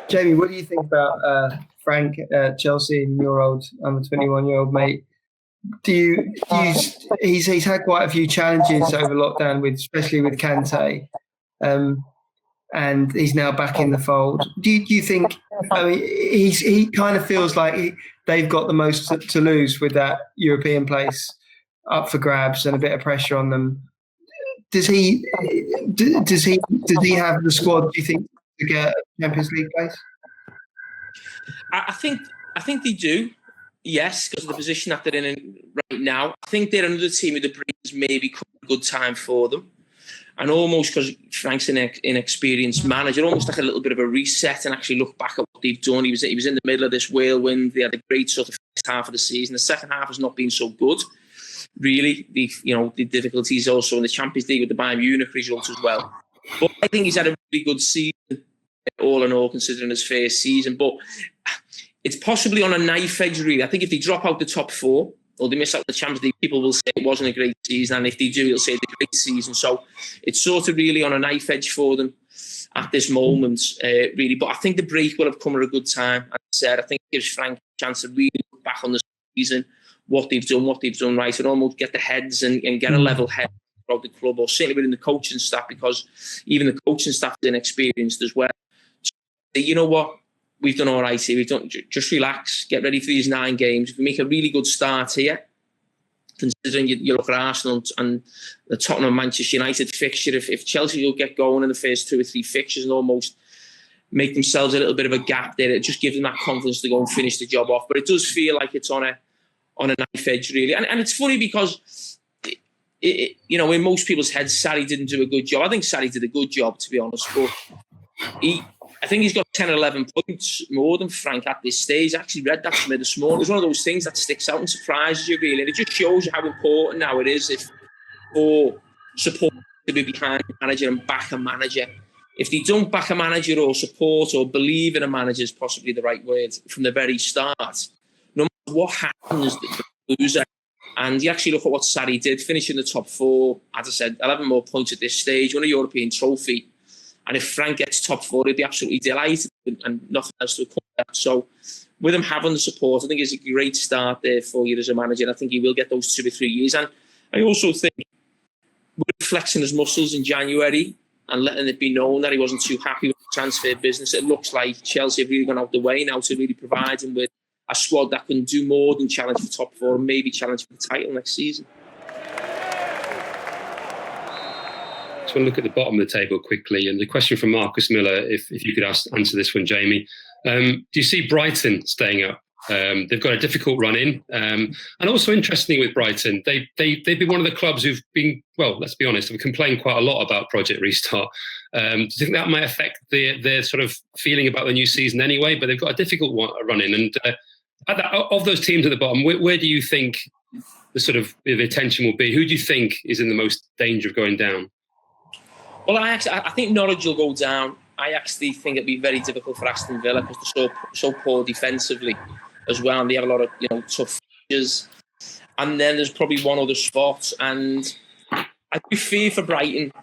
Jamie, what do you think about Frank at Chelsea and your old under 21-year-old mate? He's had quite a few challenges over lockdown, especially with Kante, and he's now back in the fold. Do you think? I mean, he kind of feels like they've got the most to lose with that European place up for grabs and a bit of pressure on them. Does he have the squad, do you think, to get a Champions League place? I think they do, yes, because of the position that they're in right now. I think they're another team who the break has maybe come a good time for them. And almost because Frank's an inexperienced manager, almost like a little bit of a reset and actually look back at what they've done. He was in the middle of this whirlwind. They had a great sort of first half of the season. The second half has not been so good, really. The difficulties also in the Champions League with the Bayern Munich result as well. But I think he's had a really good season, all in all, considering his first season. But it's possibly on a knife edge, really. I think if they drop out the top four, or they miss out the Champions League, people will say it wasn't a great season, and if they do, they'll say it's a great season. So it's sort of really on a knife edge for them at this moment, really. But I think the break will have come at a good time. As I said, I think it gives Frank a chance to really look back on the season, what they've done right, and almost get the heads and get a level head throughout the club, or certainly within the coaching staff, because even the coaching staff is inexperienced as well. So, you know what? We've done all right here. We've done, just relax, get ready for these 9 games. If we make a really good start here, considering you look at Arsenal and the Tottenham Manchester United fixture, if Chelsea will get going in the first 2 or 3 fixtures and almost make themselves a little bit of a gap there, it just gives them that confidence to go and finish the job off. But it does feel like it's on a knife edge, really. And it's funny because, in most people's heads, Sarri didn't do a good job. I think Sarri did a good job, to be honest. But I think he's got 10 or 11 points more than Frank at this stage. I actually read that to me this morning. It's one of those things that sticks out and surprises you, really. And it just shows you how important now it is for support to be behind a manager and back a manager. If they don't back a manager or support or believe in a manager is possibly the right word from the very start, no matter what happens, the loser. And you actually look at what Sarri did, finishing the top 4, as I said, 11 more points at this stage, won a European trophy. And if Frank gets top 4, he'd be absolutely delighted and nothing else to come. So with him having the support, I think it's a great start there for you as a manager. And I think he will get those 2 or 3 years. And I also think with flexing his muscles in January and letting it be known that he wasn't too happy with the transfer business, it looks like Chelsea have really gone out the way now to really provide him with a squad that can do more than challenge for top 4 and maybe challenge for the title next season. I just want to look at the bottom of the table quickly. And the question from Marcus Miller, if you could answer this one, Jamie. Do you see Brighton staying up? They've got a difficult run in. And also interestingly with Brighton, they've been one of the clubs who've been, well, let's be honest, have complained quite a lot about Project Restart. Do you think that might affect their sort of feeling about the new season anyway? But they've got a difficult run in. And of those teams at the bottom, where do you think the sort of the attention will be? Who do you think is in the most danger of going down? Well, I think Norwich will go down. I actually think it'll be very difficult for Aston Villa because they're so poor defensively as well, and they have a lot of tough fixtures. And then there's probably one other spot, and I do fear for Brighton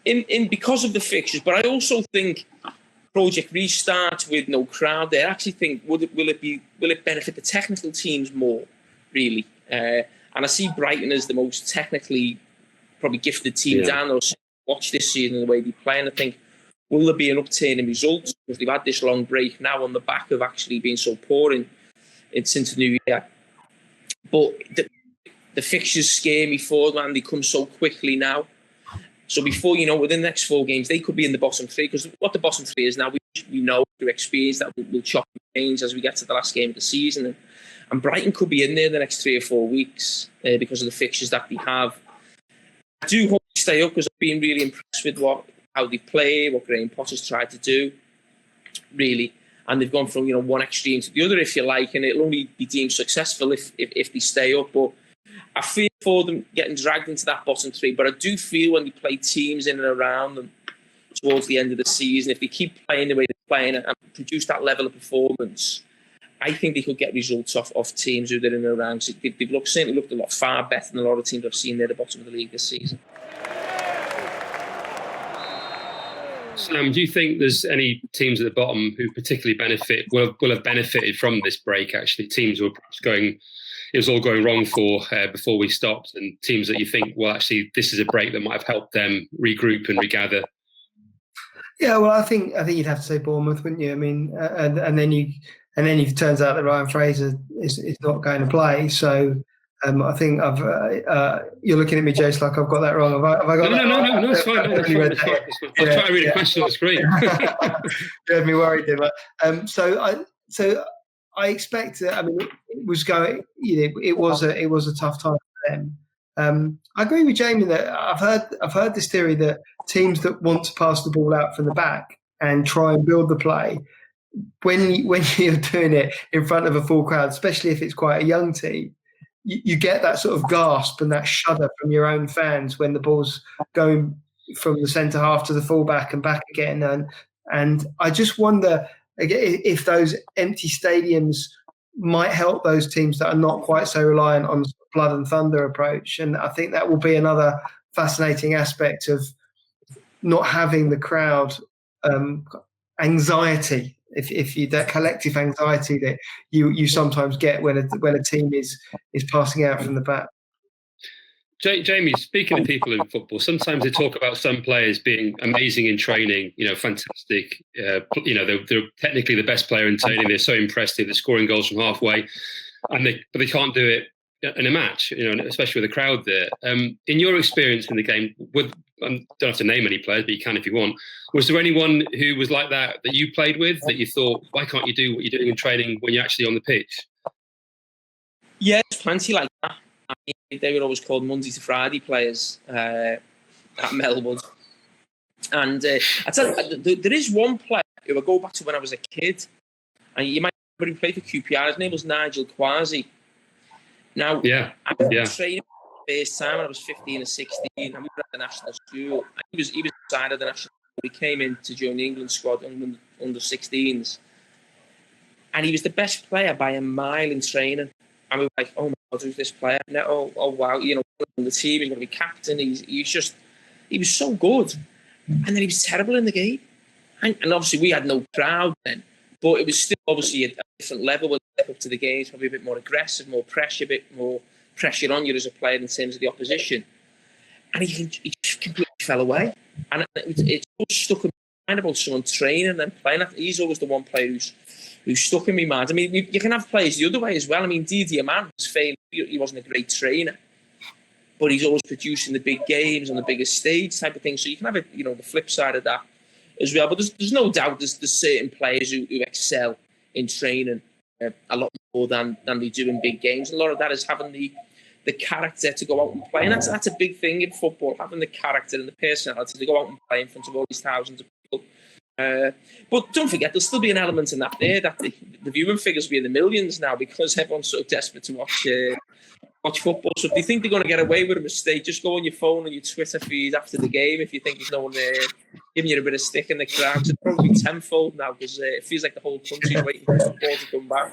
in because of the fixtures. But I also think Project Restart with no crowd there. I actually think will it benefit the technical teams more, really? And I see Brighton as the most technically probably gifted team down there. Watch this season the way they play, and I think will there be an upturn in results because they've had this long break now on the back of actually being so poor since the new year. But the fixtures scare me for them, and they come so quickly now. So before within the next 4 games, they could be in the bottom 3 because what the bottom 3 is now, we know through experience that will chop and change as we get to the last game of the season, and Brighton could be in there the next 3 or 4 weeks because of the fixtures that they have. I do hope they stay up because I've been really impressed with how they play, what Graham Potter's tried to do, really. And they've gone from one extreme to the other, if you like, and it'll only be deemed successful if they stay up. But I feel for them getting dragged into that bottom 3. But I do feel when they play teams in and around them towards the end of the season, if they keep playing the way they're playing and produce that level of performance, I think they could get results off teams who they're in and around. So they've certainly looked a lot far better than a lot of teams I've seen near the bottom of the league this season. Sam, do you think there's any teams at the bottom who particularly will have benefited from this break? Actually, teams who were it was all going wrong for before we stopped, and teams that you think, well, actually, this is a break that might have helped them regroup and regather. Yeah, well, I think you'd have to say Bournemouth, wouldn't you? I mean, and then it turns out that Ryan Fraser is not going to play, so. I think you're looking at me, Jace, like I've got that wrong. Have I got that wrong? No, it's fine. I'm trying to read a question on the screen. You had me worried, didn't I? So I expect. I mean, it was going. It was a tough time for them. I agree with Jamie that I've heard this theory that teams that want to pass the ball out from the back and try and build the play, when you're doing it in front of a full crowd, especially if it's quite a young team. You get that sort of gasp and that shudder from your own fans when the ball's going from the centre half to the fullback and back again. And I just wonder if those empty stadiums might help those teams that are not quite so reliant on blood and thunder approach. And I think that will be another fascinating aspect of not having the crowd anxiety. If you that collective anxiety that you sometimes get when a team is passing out from the back. Jamie, speaking of people in football, sometimes they talk about some players being amazing in training, fantastic. They're technically the best player in training. They're so impressive. They're scoring goals from halfway, but they can't do it in a match, especially with a crowd there. In your experience in the game, don't have to name any players, but you can if you want. Was there anyone who was like that you played with that you thought, why can't you do what you're doing in training when you're actually on the pitch? Yeah, there's plenty like that. I mean, they were always called Monday to Friday players at Melwood. And I tell you, there is one player who I go back to when I was a kid, and you might remember he played for QPR. His name was Nigel Quasi. Now, I was training for the first time when I was 15 or 16, and we were at the national school. And he was inside of the national school. He came in to join the England squad under 16s. And he was the best player by a mile in training. And we were like, oh my God, who's this player? No, oh wow, on the team, he's going to be captain. He was so good. And then he was terrible in the game. And obviously we had no crowd then, but it was still obviously a different level. When you step up to the games, probably a bit more aggressive, more pressure, a bit more pressure on you as a player in terms of the opposition. And he just completely fell away. And it stuck in my mind about someone training and then playing. He's always the one player who's stuck in my mind. I mean, you can have players the other way as well. I mean, Didier Mann was failing. He wasn't a great trainer, but he's always producing the big games on the biggest stage type of thing. So you can have it, the flip side of that as well. But there's no doubt there's certain players who excel in training a lot more than they do in big games. And a lot of that is having the character to go out and play. And that's a big thing in football, having the character and the personality to go out and play in front of all these thousands of people. But don't forget, there'll still be an element in that there, that the viewing figures will be in the millions now because everyone's so desperate to watch football. So if you think they're going to get away with a mistake, just go on your phone and your Twitter feed after the game if you think there's no one there giving you a bit of stick in the crowd. It'll probably be tenfold now because it feels like the whole country's waiting for football to come back.